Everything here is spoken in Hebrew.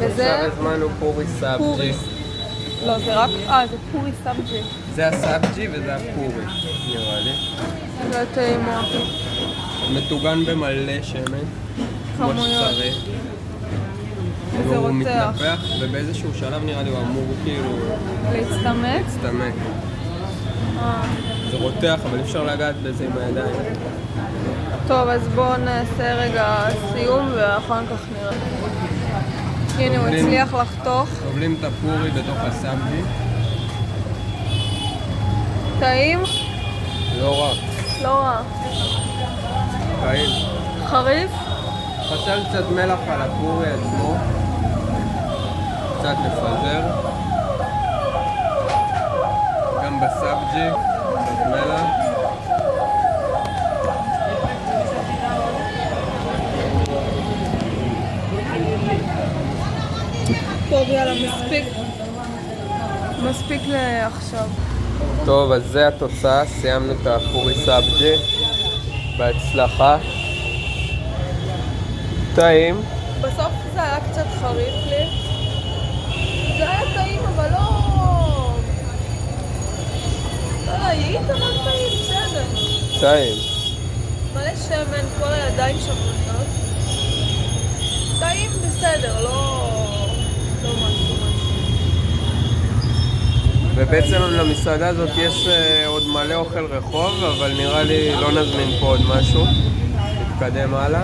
עכשיו הזמנו פורי סבג'י. לא, זה רק... זה פורי סבג'י. זה הסבג'י וזה הפורי, נראה לי. זה טעימה. מטוגן במלא שמן. כמו שצריך. זה הוא רותח. מתנפח, ובאיזשהו שלב נראה לי הוא אמור כאילו... להצטמק? להצטמק. זה רותח, אבל אי אפשר לגעת בזה עם הידיים. טוב, אז בואו נעשה רגע סיום ואחר כך נראה. הנה, הוא הצליח לחתוך. טובלים את הפורי בתוך הסבג'י. טעים? לא רע. לא רע. טעים. חריף? חסר קצת מלח על הפורי עצמו. קצת לפזר. גם בסבג'י, קצת מלח. טוב, יאללה, מספיק לעכשיו. טוב, אז זה התוצאה, סיימנו את הפורי סבג'י. בהצלחה. טעים. בסוף זה היה קצת חריף לי. זה היה טעים, אבל לא... לא להיט, אבל טעים, בסדר. טעים. מלא שמן, כל הידיים שמנות. טעים בסדר, לא משהו. ובעצם למסעדה הזאת יש עוד מלא אוכל רחוב, אבל נראה לי לא נזמין פה עוד משהו. נתקדם הלאה.